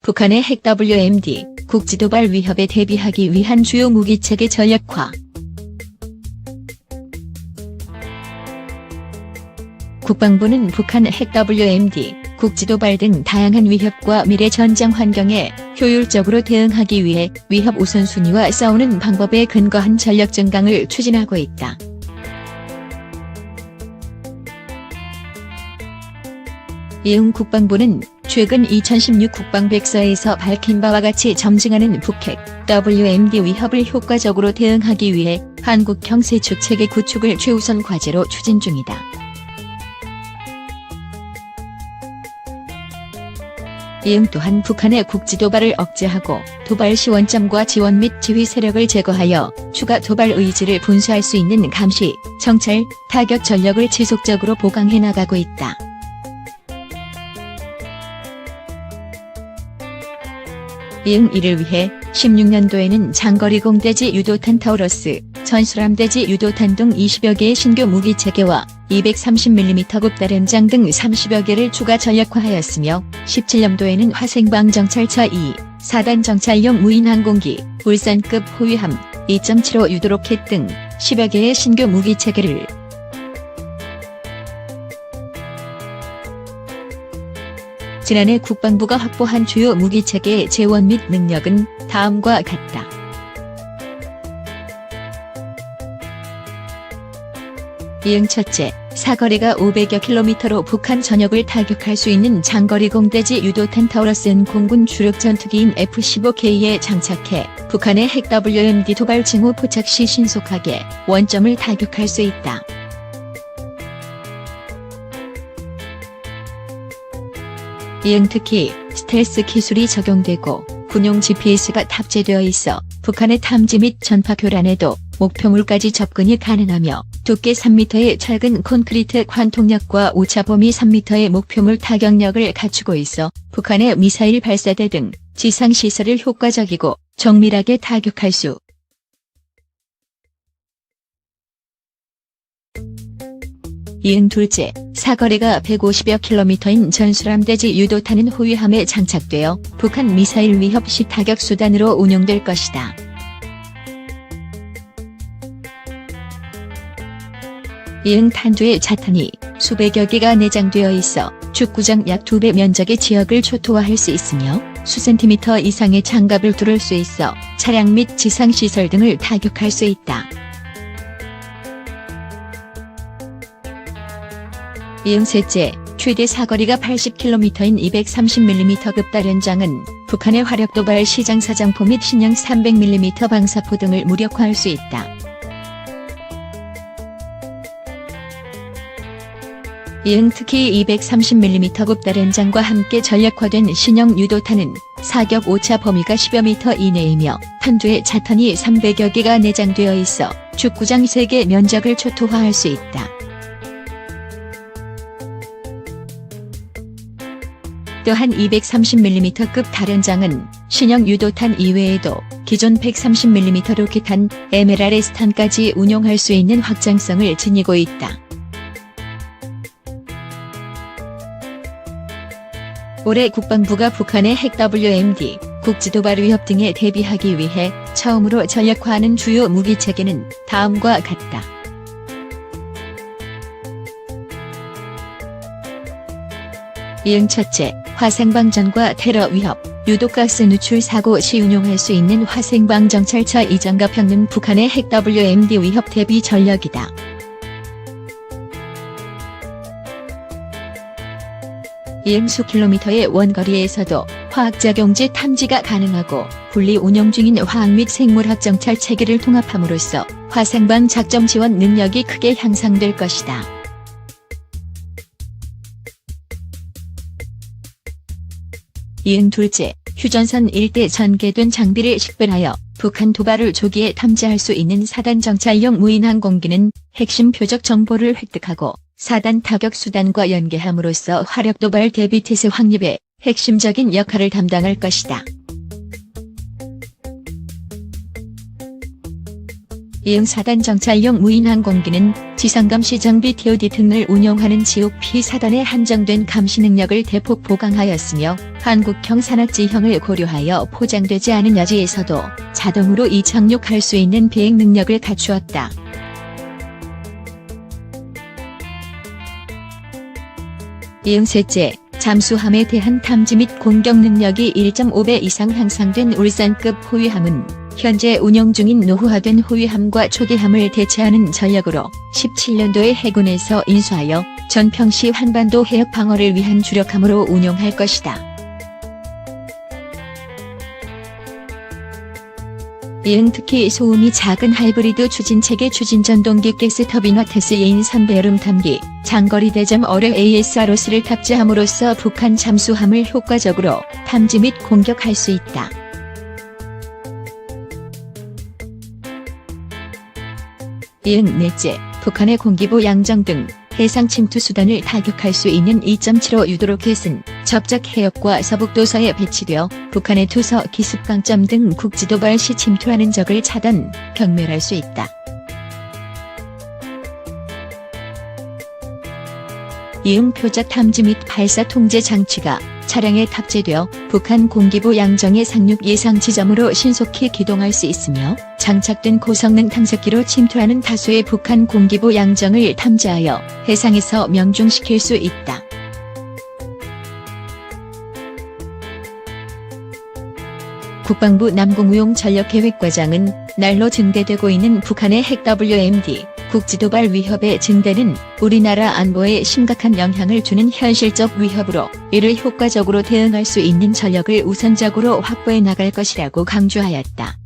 북한의 핵 WMD, 국지도발 위협에 대비하기 위한 주요 무기체계 전략화. 국방부는 북한 핵 WMD, 국지도발 등 다양한 위협과 미래 전장 환경에 효율적으로 대응하기 위해 위협 우선순위와 싸우는 방법에 근거한 전력 증강을 추진하고 있다. 이응 국방부는 최근 2016 국방백서에서 밝힌 바와 같이 점증하는 북핵 WMD 위협을 효과적으로 대응하기 위해 한국형 세축체계 구축을 최우선 과제로 추진 중이다. 이응 또한 북한의 국지도발을 억제하고 도발 시원점과 지원 및 지휘 세력을 제거하여 추가 도발 의지를 분수할 수 있는 감시, 정찰, 타격 전력을 지속적으로 보강해 나가고 있다. 이응 이를 위해 16년도에는 장거리 공대지 유도탄 타우러스, 전술함대지 유도탄 등 20여 개의 신규 무기체계와 230mm급 다련장 등 30여 개를 추가 전력화하였으며 17년도에는 화생방 정찰차 2, 4단 정찰용 무인항공기, 울산급 호위함, 2.75 유도로켓 등 10여 개의 신규 무기체계를 지난해 국방부가 확보한 주요 무기체계의 재원 및 능력은 다음과 같다. 이응 첫째, 사거리가 500여 킬로미터로 북한 전역을 타격할 수 있는 장거리 공대지 유도탄 타우러스는 공군 주력 전투기인 F-15K에 장착해 북한의 핵 WMD 도발 징후 포착 시 신속하게 원점을 타격할 수 있다. 이응 특히 스텔스 기술이 적용되고 군용 GPS가 탑재되어 있어 북한의 탐지 및 전파 교란에도 목표물까지 접근이 가능하며 두께 3m의 철근 콘크리트 관통력과 오차 범위 3m의 목표물 타격력을 갖추고 있어 북한의 미사일 발사대 등 지상시설을 효과적이고 정밀하게 타격할 수 이응 둘째, 사거리가 150여 킬로미터인 전술함대지 유도탄은 호위함에 장착되어 북한 미사일 위협 시 타격 수단으로 운용될 것이다. 이응 탄두의 자탄이 수백여 개가 내장되어 있어 축구장 약 2배 면적의 지역을 초토화할 수 있으며 수센티미터 이상의 장갑을 뚫을 수 있어 차량 및 지상시설 등을 타격할 수 있다. 이응 셋째, 최대 사거리가 80km인 230mm급 다련장은 북한의 화력도발 시장사장포 및 신형 300mm 방사포 등을 무력화할 수 있다. 이응 특히 230mm급 다련장과 함께 전력화된 신형 유도탄은 사격 오차 범위가 10여 미터 이내이며 탄두의 자탄이 300여 개가 내장되어 있어 축구장 3개 면적을 초토화할 수 있다. 또한 230mm급 다련장은 신형 유도탄 이외에도 기존 130mm 로켓탄 MLRS탄까지 운용할 수 있는 확장성을 지니고 있다. 올해 국방부가 북한의 핵 WMD, 국지도발 위협 등에 대비하기 위해 처음으로 전력화하는 주요 무기체계는 다음과 같다. 이응 첫째, 화생방전과 테러 위협, 유독가스 누출 사고 시 운용할 수 있는 화생방 정찰차 이장갑형은 북한의 핵 WMD 위협 대비 전력이다. 이응 수킬로미터의 원거리에서도 화학작용지 탐지가 가능하고 분리 운영 중인 화학 및 생물학 정찰 체계를 통합함으로써 화생방 작전 지원 능력이 크게 향상될 것이다. 이응 둘째, 휴전선 일대 전개된 장비를 식별하여 북한 도발을 조기에 탐지할 수 있는 4단 정찰용 무인항공기는 핵심 표적 정보를 획득하고 4단 타격 수단과 연계함으로써 화력 도발 대비 태세 확립에 핵심적인 역할을 담당할 것이다. 이응 4단 정찰용 무인항공기는 지상감시 장비 TOD 등을 운용하는 GOP 4단의 한정된 감시 능력을 대폭 보강하였으며 한국형 산악지형을 고려하여 포장되지 않은 여지에서도 자동으로 이착륙할 수 있는 비행 능력을 갖추었다. 이응 셋째, 잠수함에 대한 탐지 및 공격 능력이 1.5배 이상 향상된 울산급 호위함은 현재 운영 중인 노후화된 호위함과 초계함을 대체하는 전력으로 17년도에 해군에서 인수하여 전평시 한반도 해역 방어를 위한 주력함으로 운용할 것이다. 이응 특히 소음이 작은 하이브리드 추진체계 추진전동기 가스터빈화 테스예인 선배여름 탐기, 장거리 대잠 어뢰 ASROC를 탑재함으로써 북한 잠수함을 효과적으로 탐지 및 공격할 수 있다. 이응 넷째, 북한의 공기부 양정 등 해상 침투 수단을 타격할 수 있는 2.75 유도로켓은 접적 해역과 서북도서에 배치되어 북한의 투서 기습강점 등 국지도발 시 침투하는 적을 차단, 경멸할 수 있다. 이응 표적 탐지 및 발사 통제 장치가 차량에 탑재되어 북한 공기부 양정의 상륙 예상 지점으로 신속히 기동할 수 있으며 장착된 고성능 탐색기로 침투하는 다수의 북한 공기부 양정을 탐지하여 해상에서 명중시킬 수 있다. 국방부 남공우용 전력계획과장은 날로 증대되고 있는 북한의 핵 WMD 국지도발 위협의 증대는 우리나라 안보에 심각한 영향을 주는 현실적 위협으로 이를 효과적으로 대응할 수 있는 전력을 우선적으로 확보해 나갈 것이라고 강조하였다.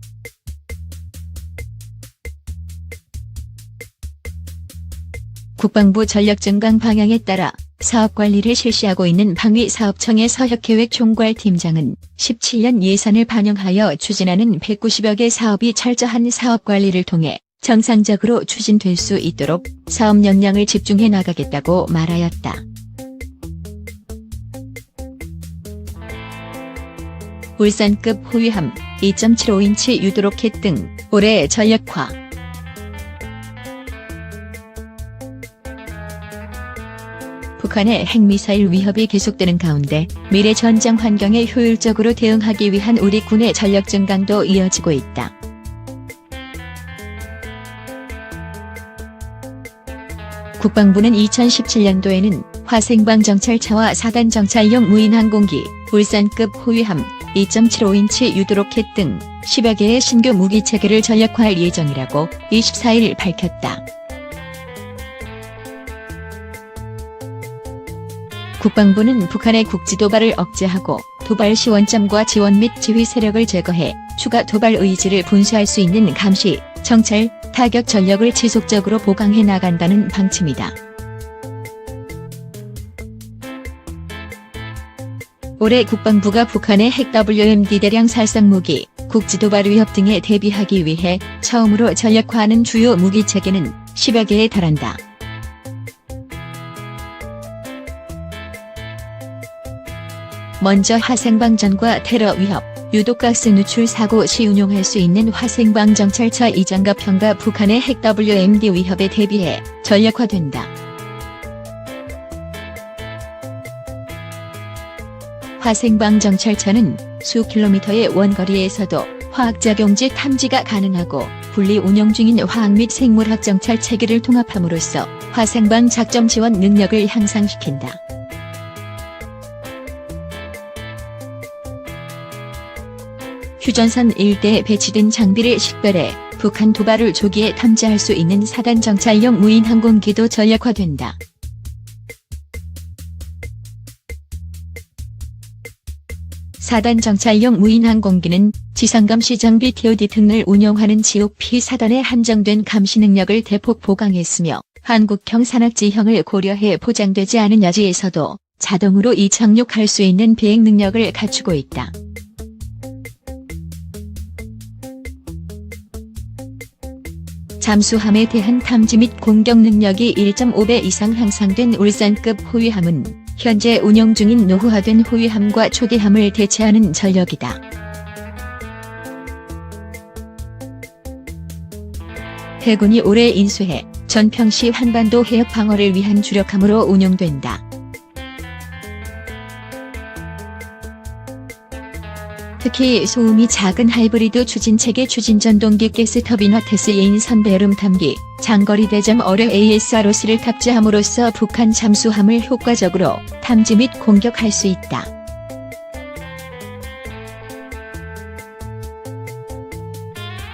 국방부 전력 증강 방향에 따라 사업관리를 실시하고 있는 방위사업청의 서혁계획 총괄팀장은 17년 예산을 반영하여 추진하는 190여 개 사업이 철저한 사업관리를 통해 정상적으로 추진될 수 있도록 사업 역량을 집중해 나가겠다고 말하였다. 울산급 호위함, 2.75인치 유도로켓 등 올해 전력화. 북한의 핵미사일 위협이 계속되는 가운데 미래 전장 환경에 효율적으로 대응하기 위한 우리 군의 전력 증강도 이어지고 있다. 국방부는 2017년도에는 화생방 정찰차와 4단 정찰용 무인항공기, 울산급 호위함, 2.75인치 유도로켓 등 10여 개의 신규 무기체계를 전력화할 예정이라고 24일 밝혔다. 국방부는 북한의 국지도발을 억제하고 도발 시원점과 지원 및 지휘 세력을 제거해 추가 도발 의지를 분수할 수 있는 감시, 정찰, 타격 전력을 지속적으로 보강해 나간다는 방침이다. 올해 국방부가 북한의 핵 WMD 대량 살상 무기, 국지도발 위협 등에 대비하기 위해 처음으로 전력화하는 주요 무기체계는 10여 개에 달한다. 먼저 화생방전과 테러 위협, 유독가스 누출 사고 시 운용할 수 있는 화생방 정찰차 이장갑형과 북한의 핵 WMD 위협에 대비해 전력화된다. 화생방 정찰차는 수 킬로미터의 원거리에서도 화학작용지 탐지가 가능하고 분리 운영 중인 화학 및 생물학 정찰 체계를 통합함으로써 화생방 작전 지원 능력을 향상시킨다. 휴전선 일대에 배치된 장비를 식별해 북한 도발을 조기에 탐지할 수 있는 4단 정찰용 무인항공기도 전력화된다. (4단) 정찰용 무인항공기는 지상감시 장비 TOD 등을 운용하는 GOP 4단의 한정된 감시 능력을 대폭 보강했으며 한국형 산악지형을 고려해 포장되지 않은 여지에서도 자동으로 이착륙할 수 있는 비행 능력을 갖추고 있다. 잠수함에 대한 탐지 및 공격 능력이 1.5배 이상 향상된 울산급 호위함은 현재 운영 중인 노후화된 호위함과 초계함을 대체하는 전력이다. 해군이 올해 인수해 전평시 한반도 해역 방어를 위한 주력함으로 운용된다. 특히 소음이 작은 하이브리드 추진체계 추진전동기 가스터빈화 테스예인 선배여름 탐기, 장거리 대잠 어뢰 ASROC를 탑재함으로써 북한 잠수함을 효과적으로 탐지 및 공격할 수 있다.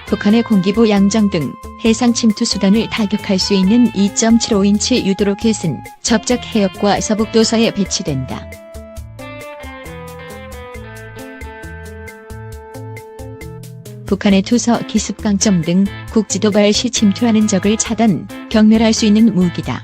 북한의 공기부 양정 등 해상 침투 수단을 타격할 수 있는 2.75인치 유도로켓은 접적 해역과 서북도서에 배치된다. 북한의 투서 기습 강점 등 국지도발 시 침투하는 적을 차단, 경멸할 수 있는 무기다.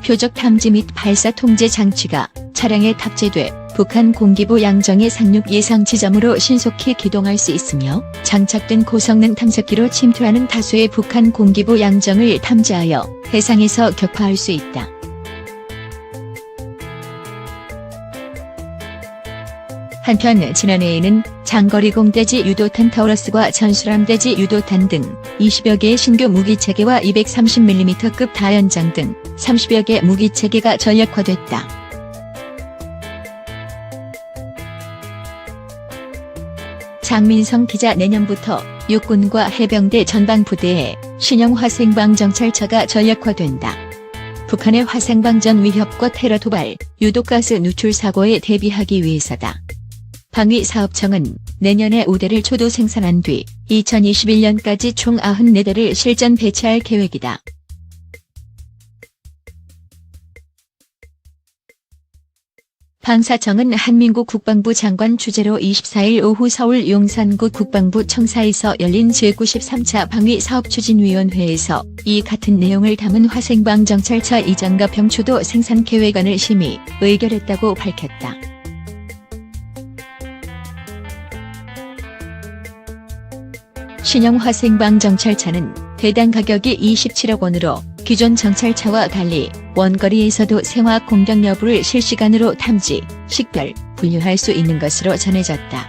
표적 탐지 및 발사 통제 장치가 차량에 탑재돼 북한 공기부 양정의 상륙 예상 지점으로 신속히 기동할 수 있으며 장착된 고성능 탐색기로 침투하는 다수의 북한 공기부 양정을 탐지하여 해상에서 격파할 수 있다. 한편 지난해에는 장거리 공대지 유도탄 타우러스과 전술함대지 유도탄 등 20여 개의 신규 무기체계와 230mm급 다연장 등 30여 개 무기체계가 전력화됐다. 장민성 기자, 내년부터 육군과 해병대 전방부대에 신형 화생방 정찰차가 전력화된다. 북한의 화생방전 위협과 테러 도발, 유독가스 누출 사고에 대비하기 위해서다. 방위사업청은 내년에 5대를 초도 생산한 뒤 2021년까지 총 94대를 실전 배치할 계획이다. 방사청은 한민국 국방부 장관 주재로 24일 오후 서울 용산구 국방부 청사에서 열린 제93차 방위사업추진위원회에서 이 같은 내용을 담은 화생방 정찰차 이전과 병초도 생산 계획안을 심의, 의결했다고 밝혔다. 신형 화생방 정찰차는 대당 가격이 27억 원으로 기존 정찰차와 달리 원거리에서도 생화학 공격 여부를 실시간으로 탐지, 식별, 분류할 수 있는 것으로 전해졌다.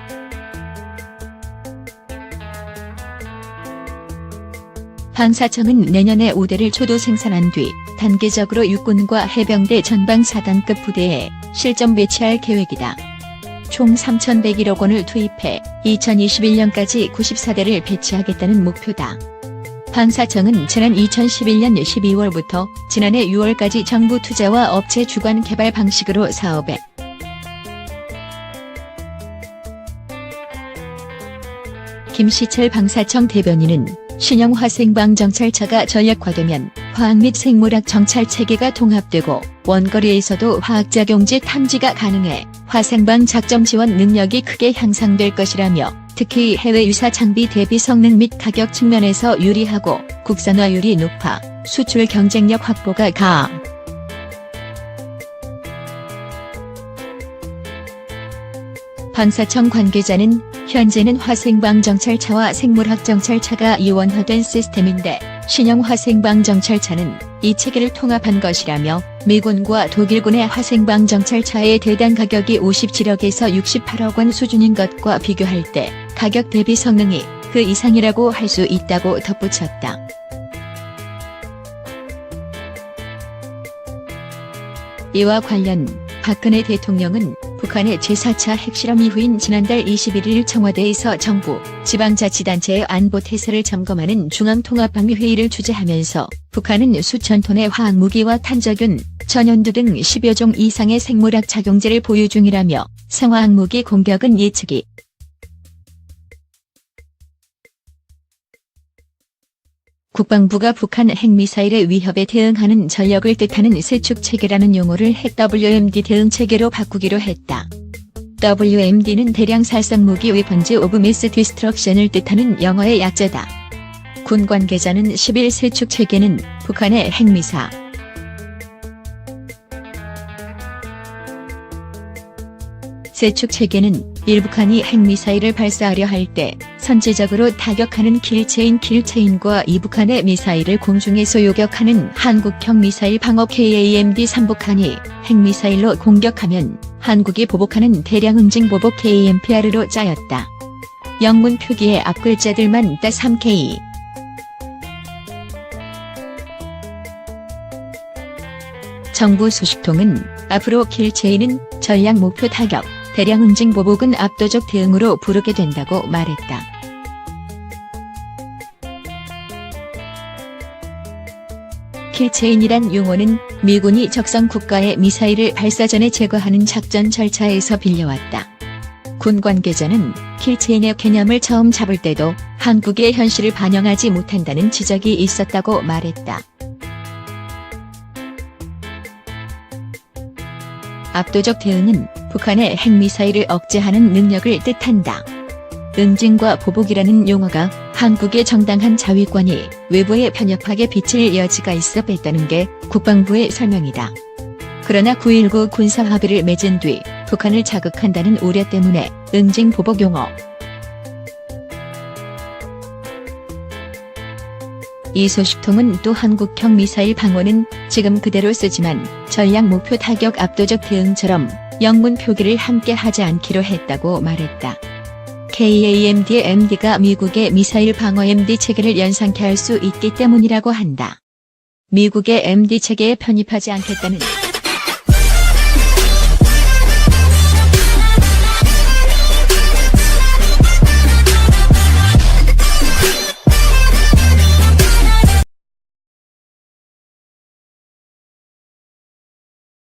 방사청은 내년에 5대를 초도 생산한 뒤 단계적으로 육군과 해병대 전방 4단급 부대에 실전 배치할 계획이다. 총 3,101억 원을 투입해 2021년까지 94대를 배치하겠다는 목표다. 방사청은 지난 2011년 12월부터 지난해 6월까지 정부 투자와 업체 주관 개발 방식으로 사업에 김시철 방사청 대변인은 신형 화생방 정찰차가 전력화되면 화학 및 생물학 정찰체계가 통합되고 원거리에서도 화학작용지 탐지가 가능해 화생방 작전 지원 능력이 크게 향상될 것이라며 특히 해외 유사 장비 대비 성능 및 가격 측면에서 유리하고 국산화율이 높아 수출 경쟁력 확보가 가능. 방사청 관계자는 현재는 화생방 정찰차와 생물학 정찰차가 이원화된 시스템인데 신형 화생방 정찰차는 이 체계를 통합한 것이라며 미군과 독일군의 화생방 정찰차의 대당 가격이 57억에서 68억 원 수준인 것과 비교할 때 가격 대비 성능이 그 이상이라고 할 수 있다고 덧붙였다. 이와 관련 박근혜 대통령은 북한의 제4차 핵실험 이후인 지난달 21일 청와대에서 정부, 지방자치단체의 안보태세를 점검하는 중앙통합방위회의를 주재하면서 북한은 수천 톤의 화학무기와 탄저균, 전연두 등 10여 종 이상의 생물학 작용제를 보유 중이라며 생화학무기 공격은 예측이 국방부가 북한 핵미사일의 위협에 대응하는 전력을 뜻하는 세축체계라는 용어를 핵 WMD 대응체계로 바꾸기로 했다. WMD는 대량 살상무기 Weapons of Mass Destruction을 뜻하는 영어의 약자다. 군 관계자는 10일 세축체계는 북한의 핵미사 세축체계는 북한이 핵미사일을 발사하려 할 때 선제적으로 타격하는 킬체인과 이 북한의 미사일을 공중에서 요격하는 한국형 미사일 방어 KAMD-3 북한이 핵미사일로 공격하면 한국이 보복하는 대량 응징 보복 KMPR로 짜였다. 영문 표기의 앞글자들만 .3K. 정부 소식통은 앞으로 킬체인은 전략 목표 타격, 대량 응징 보복은 압도적 대응으로 부르게 된다고 말했다. 킬체인이란 용어는 미군이 적성 국가의 미사일을 발사 전에 제거하는 작전 절차에서 빌려왔다. 군 관계자는 킬체인의 개념을 처음 잡을 때도 한국의 현실을 반영하지 못한다는 지적이 있었다고 말했다. 압도적 대응은 북한의 핵미사일을 억제하는 능력을 뜻한다. 응징과 보복이라는 용어가 한국의 정당한 자위권이 외부에 편협하게 비칠 여지가 있어 뺐다는 게 국방부의 설명이다. 그러나 9.19 군사합의를 맺은 뒤 북한을 자극한다는 우려 때문에 응징 보복 용어. 이 소식통은 또 한국형 미사일 방어는 지금 그대로 쓰지만 전략 목표 타격 압도적 대응처럼 영문 표기를 함께 하지 않기로 했다고 말했다. KAMD의 MD가 미국의 미사일 방어 MD 체계를 연상케 할 수 있기 때문이라고 한다. 미국의 MD 체계에 편입하지 않겠다는